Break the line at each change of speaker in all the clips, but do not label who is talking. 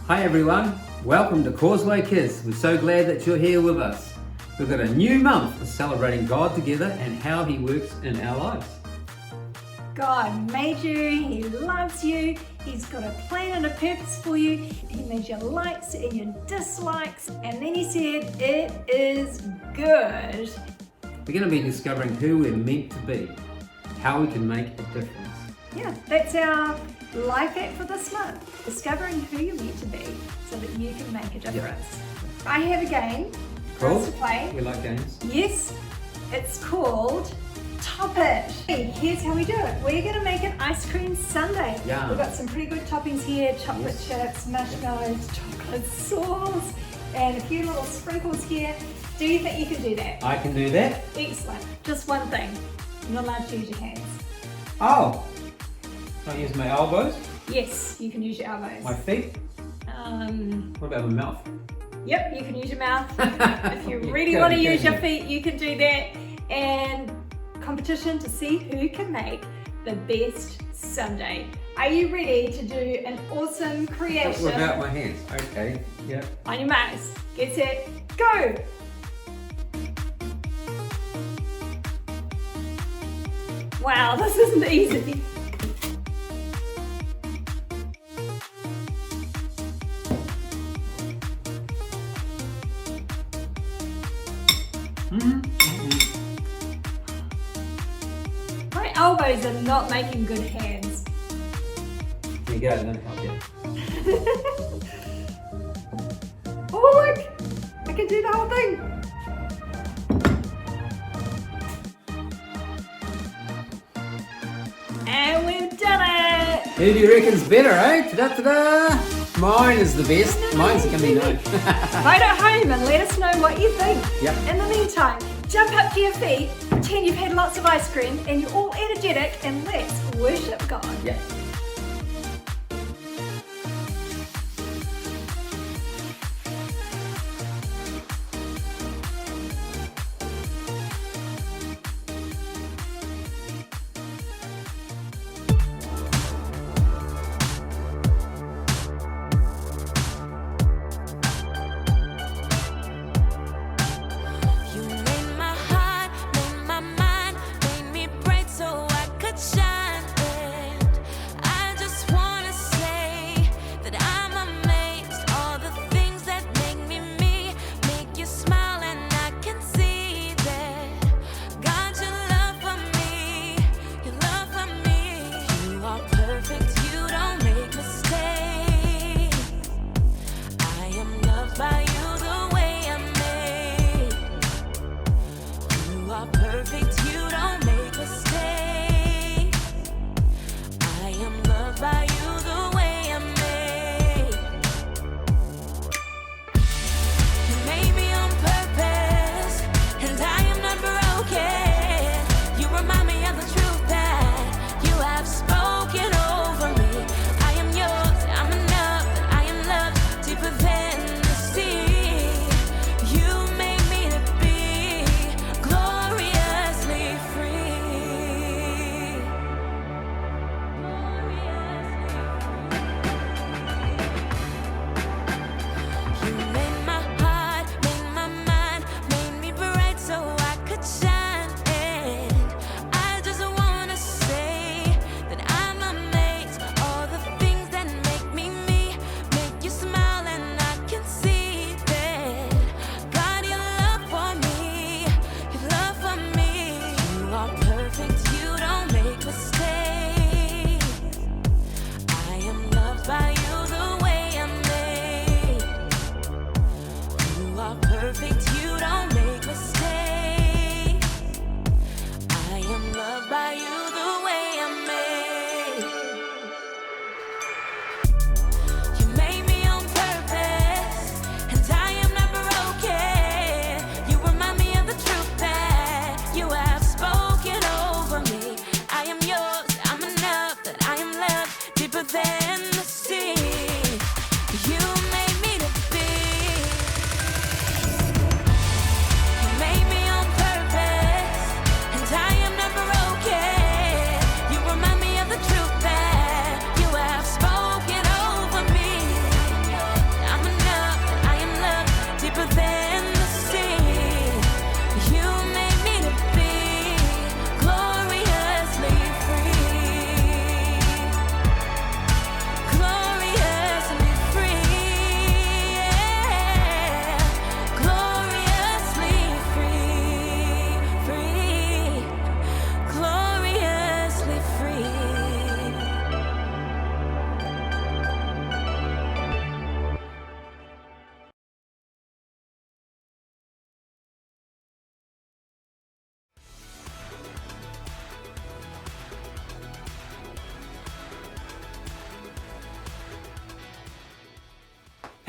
Hi everyone, welcome to CauseWay Kids. We're so glad that you're here with us. We've got a new month for celebrating God together and how He works in our lives.
God made you, He loves you, He's got a plan and a purpose for you. He made your likes and your dislikes, and then He said, it is good.
We're going to be discovering who we're meant to be, how we can make a difference.
Yeah, that's our life hack for this month. Discovering who you're meant to be so that you can make a difference. I have a game for us to play.
We like games.
Yes, it's called Top It. Hey, here's how we do it. We're going to make an ice cream sundae.
Yeah.
We've got some pretty good toppings here. Chocolate chips, marshmallows, chocolate sauce, and a few little sprinkles here. Do you think you can do that?
I can do that.
Excellent. Just one thing. You're not allowed to use your hands.
Oh, can I use my elbows?
Yes, you can use your elbows.
My feet? What about my mouth?
Yep, you can use your mouth. If you really want to use your feet, you can do that. And competition to see who can make the best sundae. Are you ready to do an awesome creation?
Without my hands. Okay, yeah.
On your marks, get set, go! Wow, this isn't easy. My elbows are not making good hands.
Here you go, I'm going to help you.
Oh look! I can do the whole thing! And we've done it!
Who do you reckon's better, eh? Ta-da-ta-da! Mine is the best. Mine's going to be nice.
Vote at home and let us know what you think.
Yep.
In the meantime, jump up to your feet, pretend you've had lots of ice cream and you're all energetic, and let's worship God.
Yeah.
You made my heart, made my mind, made me bright so I could shine. And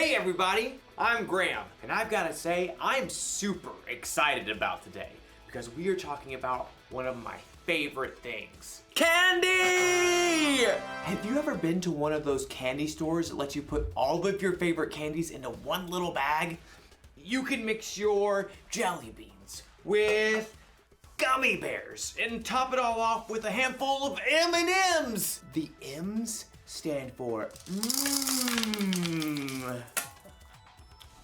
Hey everybody, I'm Graham, and I've got to say I'm super excited about today because we are talking about one of my favorite things. Candy! Have you ever been to one of those candy stores that lets you put all of your favorite candies into one little bag? You can mix your jelly beans with gummy bears and top it all off with a handful of M&Ms. The M's stand for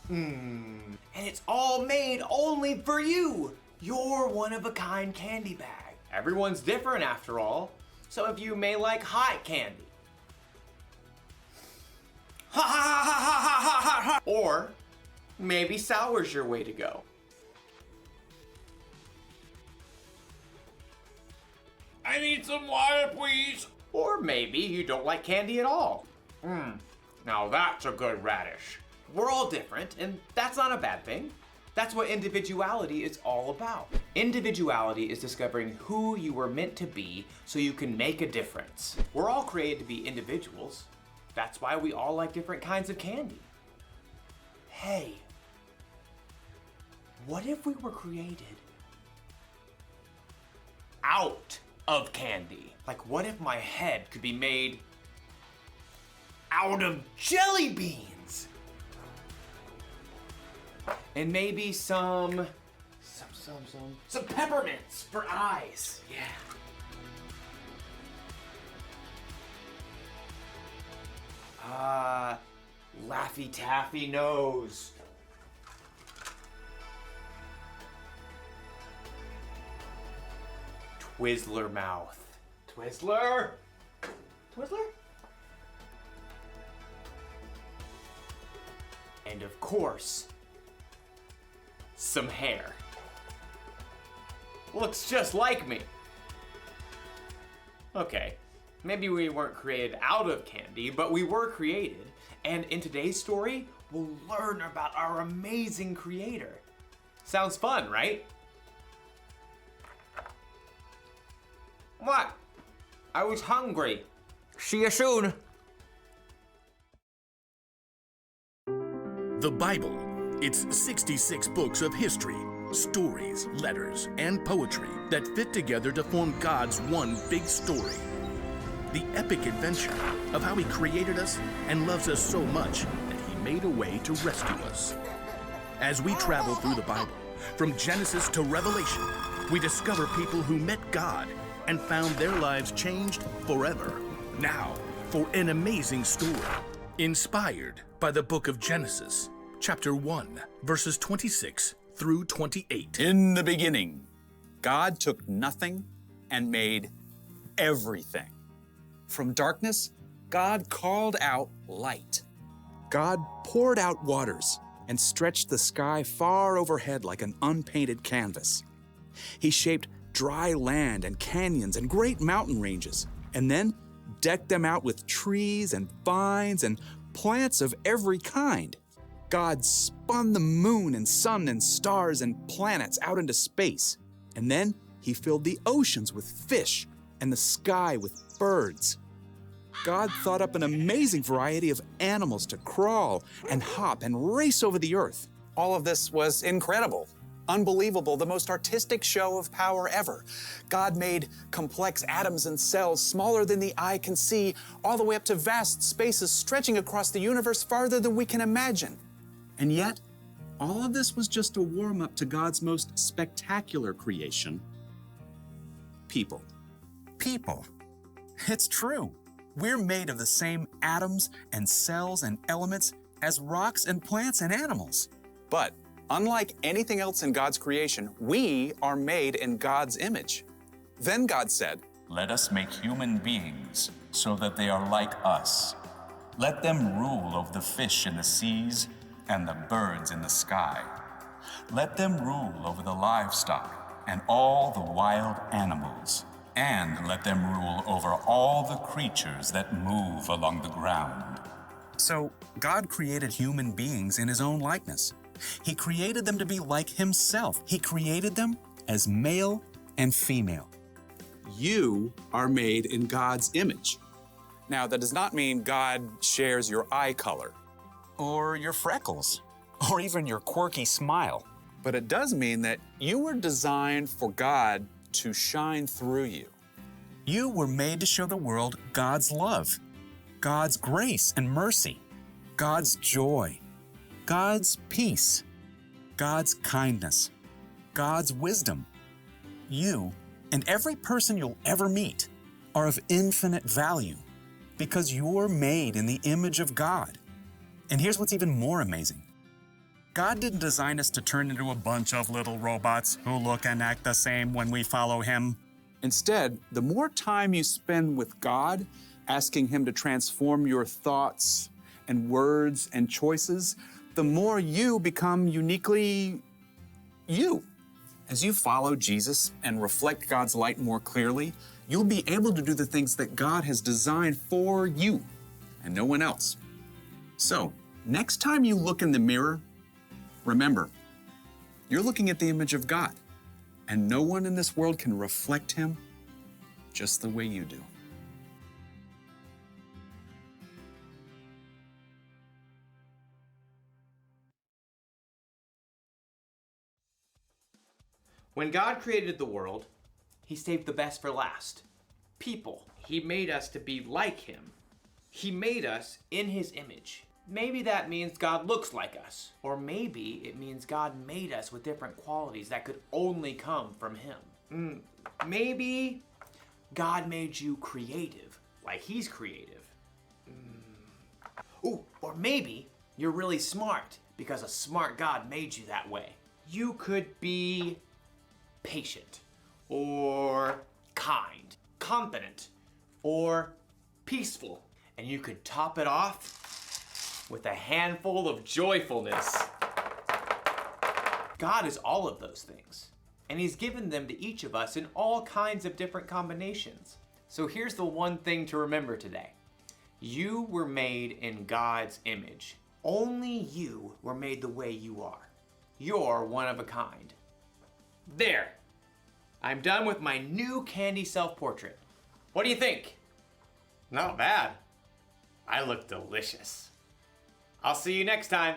and it's all made only for you. Your one-of-a-kind candy bag. Everyone's different after all. Some of you may like hot candy. Or maybe sour's your way to go. I need some water, please. Or maybe you don't like candy at all. Now that's a good radish. We're all different, and that's not a bad thing. That's what individuality is all about. Individuality is discovering who you were meant to be so you can make a difference. We're all created to be individuals. That's why we all like different kinds of candy. Hey, what if we were created out of candy? Like, what if my head could be made out of jelly beans? And maybe some peppermints for eyes. Yeah. Laffy Taffy nose. Twizzler mouth. Twizzler? Twizzler? And of course, some hair. Looks just like me. Okay, maybe we weren't created out of candy, but we were created. And in today's story, we'll learn about our amazing creator. Sounds fun, right? What? I was hungry. See you soon.
The Bible. It's 66 books of history, stories, letters, and poetry that fit together to form God's one big story. The epic adventure of how He created us and loves us so much that He made a way to rescue us. As we travel through the Bible, from Genesis to Revelation, we discover people who met God and found their lives changed forever. Now, for an amazing story, inspired by the book of Genesis, chapter 1, verses 26 through 28.
In the beginning, God took nothing and made everything. From darkness, God called out light.
God poured out waters and stretched the sky far overhead like an unpainted canvas. He shaped dry land and canyons and great mountain ranges, and then decked them out with trees and vines and plants of every kind. God spun the moon and sun and stars and planets out into space, and then He filled the oceans with fish and the sky with birds. God thought up an amazing variety of animals to crawl and hop and race over the earth.
All of this was incredible, unbelievable, the most artistic show of power ever. God made complex atoms and cells smaller than the eye can see, all the way up to vast spaces stretching across the universe farther than we can imagine.
And yet, all of this was just a warm-up to God's most spectacular creation, people.
People. It's true. We're made of the same atoms and cells and elements as rocks and plants and animals. But unlike anything else in God's creation, we are made in God's image. Then God said,
"Let us make human beings so that they are like us. Let them rule over the fish in the seas and the birds in the sky. Let them rule over the livestock and all the wild animals. And let them rule over all the creatures that move along the ground."
So God created human beings in His own likeness. He created them to be like Himself. He created them as male and female.
You are made in God's image.
Now, that does not mean God shares your eye color. or your freckles, or even your quirky smile. But it does mean that you were designed for God to shine through you. You were made to show the world God's love, God's grace and mercy, God's joy, God's peace, God's kindness, God's wisdom. You and every person you'll ever meet are of infinite value because you're made in the image of God. And here's what's even more amazing. God didn't design us to turn into a bunch of little robots who look and act the same when we follow Him. Instead, the more time you spend with God, asking Him to transform your thoughts and words and choices, the more you become uniquely you. As you follow Jesus and reflect God's light more clearly, you'll be able to do the things that God has designed for you and no one else. So, next time you look in the mirror, remember, you're looking at the image of God, and no one in this world can reflect Him just the way you do.
When God created the world, He saved the best for last. People. He made us to be like Him. He made us in His image. Maybe that means God looks like us. Or maybe it means God made us with different qualities that could only come from Him. Maybe God made you creative, like He's creative. Ooh, or maybe you're really smart because a smart God made you that way. You could be patient, or kind, confident, or peaceful. And you could top it off with a handful of joyfulness. God is all of those things, and He's given them to each of us in all kinds of different combinations. So here's the one thing to remember today. You were made in God's image. Only you were made the way you are. You're one of a kind. There. I'm done with my new candy self-portrait. What do you think? Not bad. I look delicious. I'll see you next time.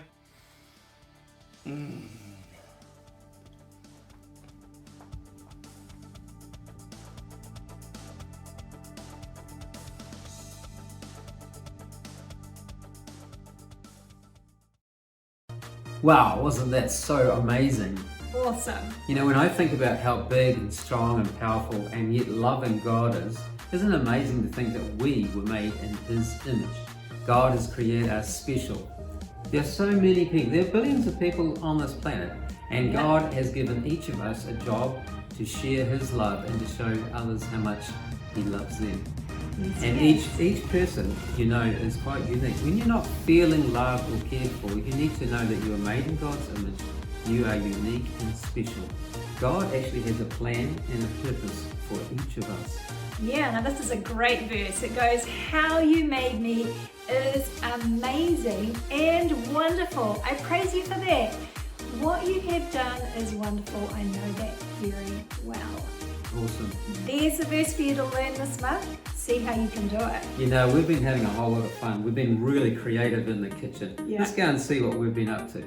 Wow, wasn't that so amazing?
Awesome.
You know, when I think about how big and strong and powerful and yet loving God is, isn't it amazing to think that we were made in His image? God has created us special. There are so many people, there are billions of people on this planet, and God has given each of us a job to share His love and to show others how much He loves them. And each person, you know, is quite unique. When you're not feeling loved or cared for, you need to know that you are made in God's image. You are unique and special. God actually has a plan and a purpose for each of us.
Yeah, now this is a great verse. It goes, how you made me is amazing and wonderful. I praise you for that. What you have done is wonderful. I know that very well.
Awesome.
There's a verse for you to learn this month. See how you can do it.
You know, we've been having a whole lot of fun. We've been really creative in the kitchen.
Yeah.
Let's go and see what we've been up to.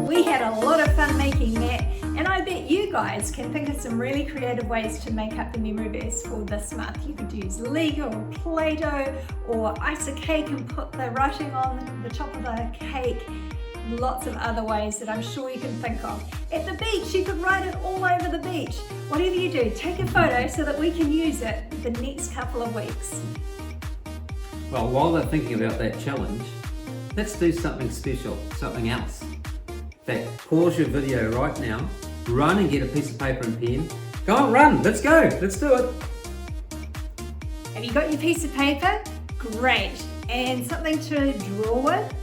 We had a lot of fun making that, and I bet you guys can think of some really creative ways to make up the memory verse for this month. You could use Lego or Play-Doh or ice a cake and put the writing on the top of the cake. Lots of other ways that I'm sure you can think of. At the beach, you could write it all over the beach. Whatever you do, take a photo so that we can use it the next couple of weeks.
Well, while they're thinking about that challenge, let's do something special, something else. In fact, pause your video right now, run and get a piece of paper and pen. Go on, run, let's go, let's do it.
Have you got your piece of paper? Great. And something to draw with?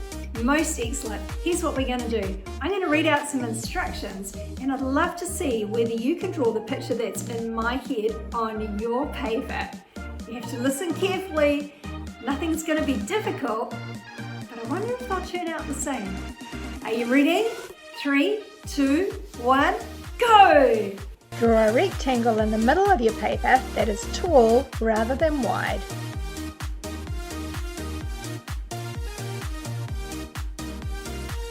Most excellent. Here's what we're going to do. I'm going to read out some instructions, and I'd love to see whether you can draw the picture that's in my head on your paper. You have to listen carefully. Nothing's going to be difficult, but I wonder if they'll turn out the same. Are you ready? 3, 2, 1, go! Draw a rectangle in the middle of your paper that is tall rather than wide.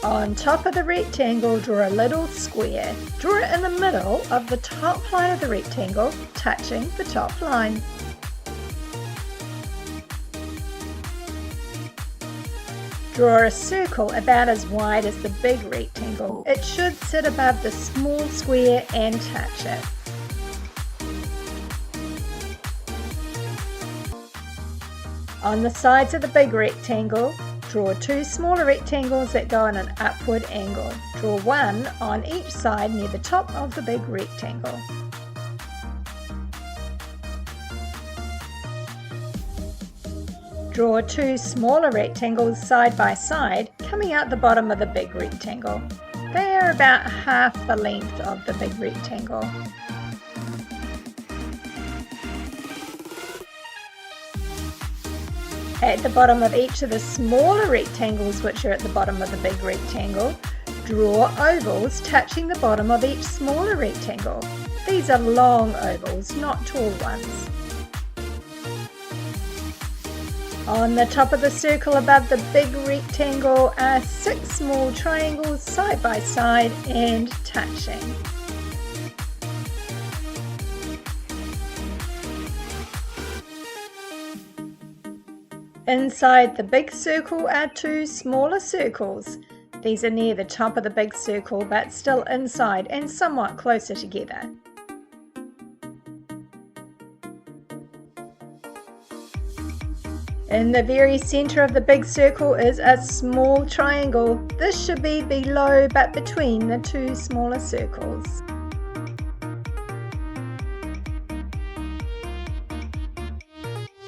On top of the rectangle, draw a little square. Draw it in the middle of the top line of the rectangle, touching the top line. Draw a circle about as wide as the big rectangle. It should sit above the small square and touch it. On the sides of the big rectangle, draw 2 smaller rectangles that go on an upward angle. Draw one on each side near the top of the big rectangle. Draw 2 smaller rectangles side by side, coming out the bottom of the big rectangle. They are about half the length of the big rectangle. At the bottom of each of the smaller rectangles, which are at the bottom of the big rectangle, draw ovals touching the bottom of each smaller rectangle. These are long ovals, not tall ones. On the top of the circle above the big rectangle are 6 small triangles side by side and touching. Inside the big circle are 2 smaller circles. These are near the top of the big circle but still inside and somewhat closer together. In the very center of the big circle is a small triangle. This should be below but between the 2 smaller circles.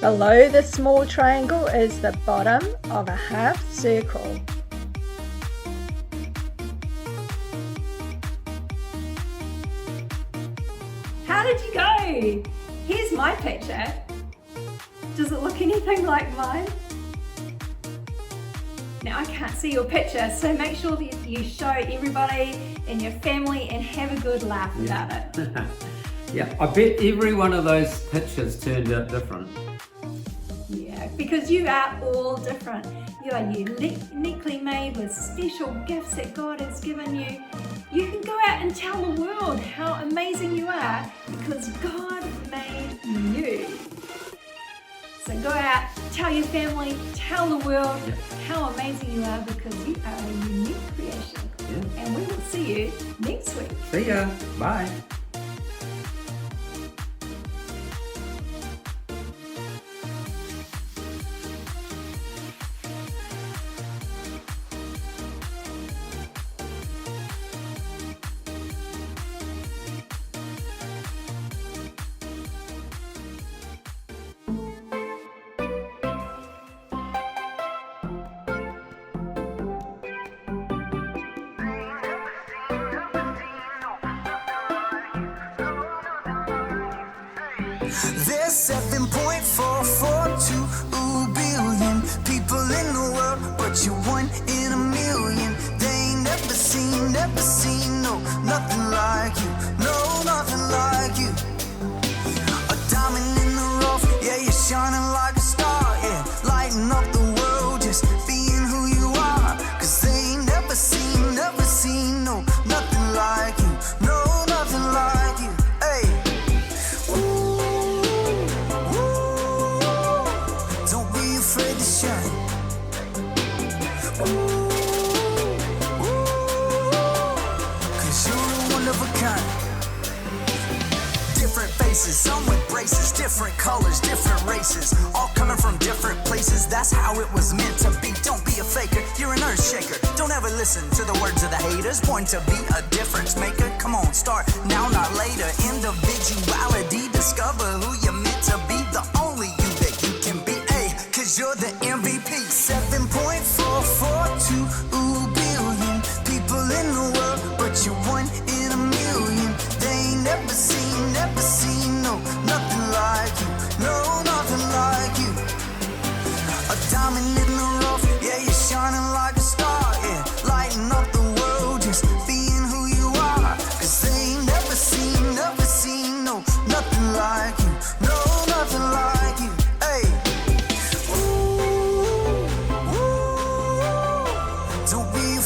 Below the small triangle is the bottom of a half circle. How did you go? Here's my picture. Does it look anything like mine? Now I can't see your picture, so make sure that you show everybody in your family and have a good laugh about it.
Yeah, I bet every one of those pictures turned out different.
Yeah, because you are all different. You are uniquely made with special gifts that God has given you. You can go out and tell the world how amazing you are because God made you. So go out, tell your family, tell the world how amazing you are because you are a unique creation.
Yeah.
And we will see you next week.
See ya. Bye.
There's 7.442 billion people in the world, but you're 1 in a million. They ain't never seen, no, nothing like you, no, nothing like you. A diamond in the rough, yeah, you're shining like a star, yeah, lighting up the world, just being who you are. 'Cause they ain't never seen, no, nothing like you, no, nothing like you, hey. Afraid to shine. Cause you're one of a kind. Different faces, some with braces, different colors, different races, all coming from different places. That's how it was meant to be. Don't be a faker, you're an earth shaker. Don't ever listen to the words of the haters. Born to be a difference maker. Come on, start now, not later. Individuality, discover who you're meant to be. The only you that you can be. Cause you're the MVP. 7.442 billion people in the world, but you're 1 in a million. They ain't never seen, no, nothing like you, no, nothing like you. A diamond in the rough, yeah, you're shining like a star, yeah, lighting up the world, just being who you are. 'Cause they ain't never seen,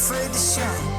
afraid to shine.